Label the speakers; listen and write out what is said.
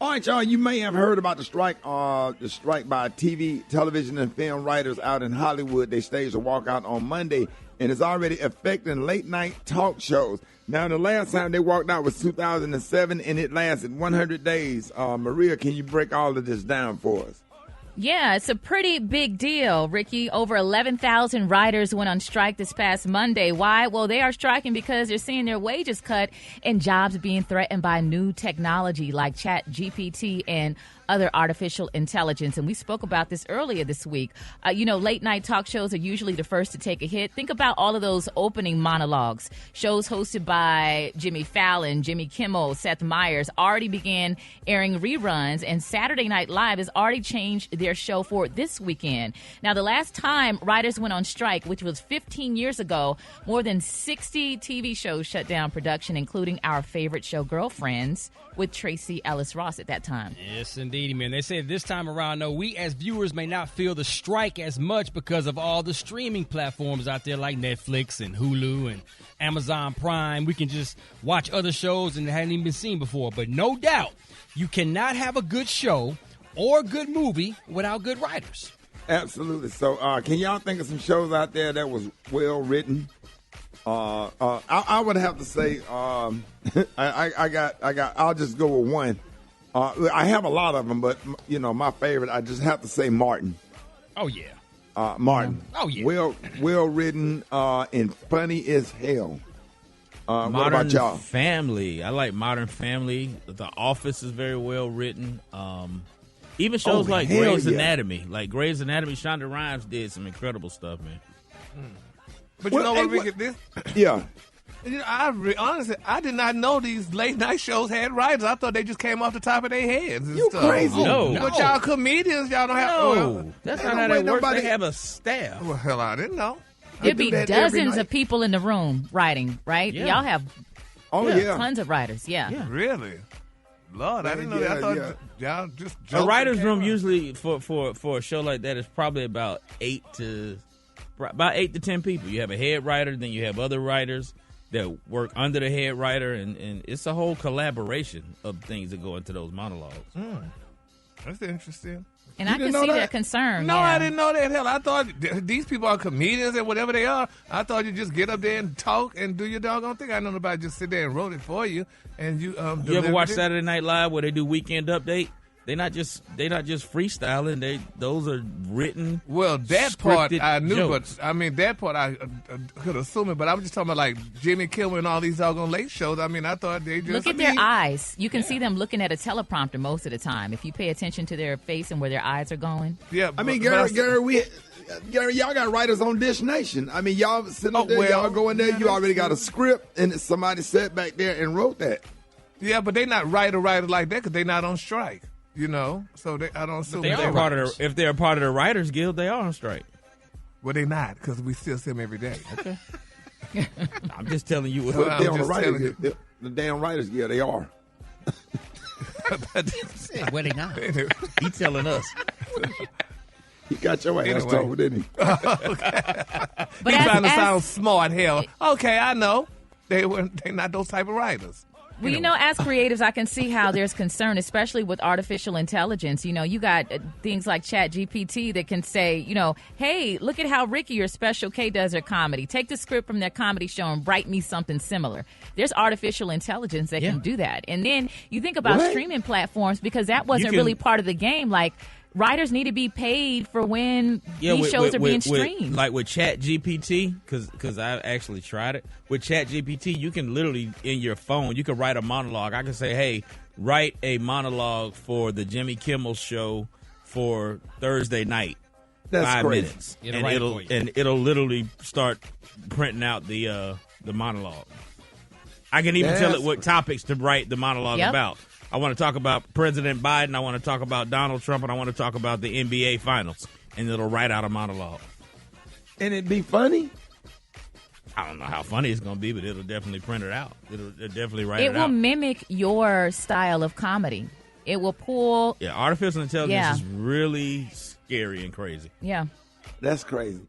Speaker 1: All right, y'all, you may have heard about the strike by television and film writers out in Hollywood. They staged a walkout on Monday, and it's already affecting late-night talk shows. Now, the last time they walked out was 2007, and it lasted 100 days. Maria, can you break all of this down for us?
Speaker 2: Yeah, it's a pretty big deal, Ricky. Over 11,000 writers went on strike this past Monday. Why? Well, they are striking because they're seeing their wages cut and jobs being threatened by new technology like ChatGPT and other artificial intelligence. And we spoke about this earlier this week. Late night talk shows are usually the first to take a hit. Think about all of those opening monologues. Shows hosted by Jimmy Fallon, Jimmy Kimmel, Seth Meyers already began airing reruns, and Saturday Night Live has already changed their show for this weekend. Now, the last time writers went on strike, which was 15 years ago, more than 60 TV shows shut down production, including our favorite show, Girlfriends, with Tracy Ellis Ross at that time.
Speaker 3: Yes, indeed, man. They say this time around, though, we as viewers may not feel the strike as much because of all the streaming platforms out there like Netflix and Hulu and Amazon Prime. We can just watch other shows and hadn't even been seen before. But no doubt, you cannot have a good show or a good movie without good writers.
Speaker 1: Absolutely. So can y'all think of some shows out there that was well written? I would have to say I'll just go with one. I have a lot of them, but my favorite, I just have to say Martin.
Speaker 3: Oh yeah.
Speaker 1: Martin.
Speaker 3: Oh yeah.
Speaker 1: Well written and funny as hell.
Speaker 4: Modern
Speaker 1: what about y'all?
Speaker 4: Family. I like Modern Family. The Office is very well written. Even shows like Grey's Anatomy. Like Grey's Anatomy, Shonda Rhimes did some incredible stuff, man.
Speaker 5: But you know what, Ricky? This?
Speaker 1: Yeah.
Speaker 5: Honestly, I did not know these late night shows had writers. I thought they just came off the top of their heads. And
Speaker 1: You
Speaker 5: stuff.
Speaker 1: crazy?
Speaker 4: No.
Speaker 5: But y'all comedians, y'all don't have.
Speaker 4: No, that's not how that works. They have a staff.
Speaker 5: Well, hell, I didn't know.
Speaker 2: There'd be
Speaker 1: do that every
Speaker 2: dozens
Speaker 1: night.
Speaker 2: of people in the room writing, right?
Speaker 4: Yeah.
Speaker 2: Y'all have
Speaker 1: Yeah.
Speaker 2: tons of writers, yeah.
Speaker 5: Really? Lord, I didn't know that. I thought y'all just
Speaker 4: A
Speaker 5: joked
Speaker 4: writer's
Speaker 5: and
Speaker 4: room
Speaker 5: came
Speaker 4: usually for a show like that is probably about 8 to 10 people. You have a head writer, then you have other writers that work under the head writer, and it's a whole collaboration of things that go into those monologues.
Speaker 5: That's interesting.
Speaker 2: And I can see their concern.
Speaker 5: No,
Speaker 2: yeah.
Speaker 5: I didn't know that. Hell, I thought these people are comedians and whatever they are. I thought you just get up there and talk and do your doggone thing. I know nobody just sit there and wrote it for you. And you
Speaker 4: You ever watch Saturday Night Live where they do Weekend Update? They're not just freestyling. Those are written.
Speaker 5: Well, that part I knew,
Speaker 4: jokes.
Speaker 5: but I mean that part I could assume it. But I was just talking about like Jimmy Kimmel and all these doggone late shows. I mean, I thought they just
Speaker 2: Look at their eyes. You can see them looking at a teleprompter most of the time. If you pay attention to their face and where their eyes are going.
Speaker 5: Yeah,
Speaker 1: I mean, Gary, y'all got writers on Dish Nation. I mean, y'all sitting up there, y'all go in there, you already got a script, and somebody sat back there and wrote that.
Speaker 5: Yeah, but they not writer like that because they not on strike. So I don't assume
Speaker 4: If they're a part of the Writers Guild, they are on strike.
Speaker 5: Well, they not because we still see them every day.
Speaker 4: Okay. I'm just telling you.
Speaker 1: Well, they're on the damn Writers Guild, they are.
Speaker 3: Where they not?
Speaker 4: He telling us.
Speaker 1: He got your ass told, didn't he?
Speaker 2: But
Speaker 5: He's trying to sound smart, hell. Okay, I know. They're not those type of writers.
Speaker 2: Well, as creatives, I can see how there's concern, especially with artificial intelligence. You got things like ChatGPT that can say, hey, look at how Rickey or Special K does their comedy. Take the script from their comedy show and write me something similar. There's artificial intelligence that can do that. And then you think about streaming platforms because that wasn't really part of the game. Like, writers need to be paid for when these shows are being streamed.
Speaker 4: Like with ChatGPT, because I actually tried it. With ChatGPT, you can literally, in your phone, you can write a monologue. I can say, hey, write a monologue for the Jimmy Kimmel show for Thursday night.
Speaker 1: That's
Speaker 4: 5
Speaker 1: crazy.
Speaker 4: minutes.
Speaker 3: It'll
Speaker 4: And it'll literally start printing out the monologue. I can even tell it what topics to write the monologue about. I want to talk about President Biden. I want to talk about Donald Trump, and I want to talk about the NBA Finals. And it'll write out a monologue.
Speaker 1: And it'd be funny?
Speaker 4: I don't know how funny it's going to be, but it'll definitely print it out. It'll definitely write it out.
Speaker 2: It will mimic your style of comedy. It will pull.
Speaker 4: Yeah, artificial intelligence is really scary and crazy.
Speaker 2: Yeah.
Speaker 1: That's crazy.